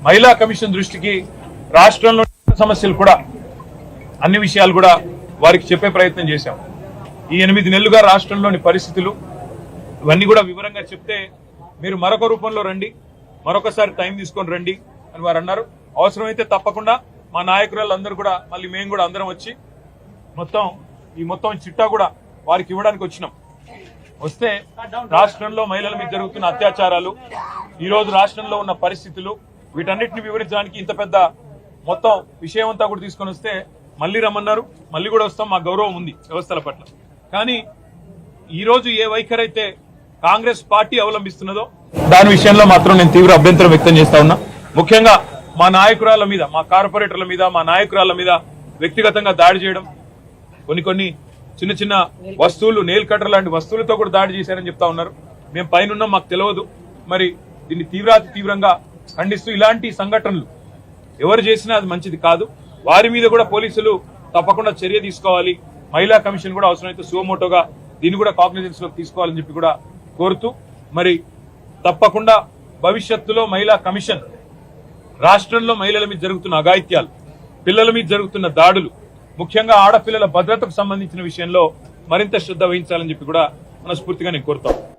మహిళా కమిషన్ దృష్టికి రాష్ట్రంలో సమస్యలు కూడా అన్ని విషయాలు కూడా వారికి చెప్పే ప్రయత్నం చేశాం. ఈ 8 నెలలుగా రాష్ట్రంలోని పరిస్థితులు ఇవన్నీ కూడా వివరంగా చెప్తే మీరు మరొక రూపంలో రండి, మరొకసారి టైం తీసుకొని రండి అని వారు అన్నారు. అవసరమైతే తప్పకుండా మా నాయకురాళ్ళందరూ కూడా మళ్ళీ మేము కూడా అందరం వచ్చి మొత్తం చిట్టా కూడా వారికి ఇవ్వడానికి వచ్చినాం. వస్తే రాష్ట్రంలో మహిళల మీద జరుగుతున్న అత్యాచారాలు, ఈ రోజు రాష్ట్రంలో ఉన్న పరిస్థితులు, వీటన్నిటిని వివరించడానికి ఇంత పెద్ద మొత్తం విషయం అంతా కూడా తీసుకొని వస్తే మళ్ళీ రమ్మన్నారు. మళ్ళీ కూడా వస్తాం, మా గౌరవం ఉంది వ్యవస్థల పట్ల. కానీ ఈ రోజు ఏ వైఖరి అయితే కాంగ్రెస్ పార్టీ అవలంబిస్తున్నదో దాని విషయంలో మాత్రం నేను తీవ్ర అభ్యంతరం వ్యక్తం చేస్తా ఉన్నా. ముఖ్యంగా మా నాయకురాళ్ల మీద, మా కార్పొరేటర్ల మీద, మా నాయకురాళ్ల మీద వ్యక్తిగతంగా దాడి చేయడం, కొన్ని చిన్న వస్తువులు, నెయిల్ కటర్ లాంటి వస్తువులతో కూడా దాడి చేశారని చెప్తా ఉన్నారు. మేము పైన మాకు తెలియదు. మరి దీన్ని తీవ్రంగా ఖండిస్తూ ఇలాంటి సంఘటనలు ఎవరు చేసినా అది మంచిది కాదు. వారి మీద కూడా పోలీసులు తప్పకుండా చర్య తీసుకోవాలి. మహిళా కమిషన్ కూడా అవసరమైతే సుమోటోగా దీన్ని కూడా కాగ్నిజెన్స్ లోకి తీసుకోవాలని చెప్పి కూడా కోరుతూ, మరి తప్పకుండా భవిష్యత్తులో మహిళా కమిషన్ రాష్ట్రంలో మహిళల మీద జరుగుతున్న అఘాయిత్యాలు, పిల్లల మీద జరుగుతున్న దాడులు, ముఖ్యంగా ఆడపిల్లల భద్రతకు సంబంధించిన విషయంలో మరింత శ్రద్ధ వహించాలని చెప్పి కూడా మనస్ఫూర్తిగా నేను కోరుతాను.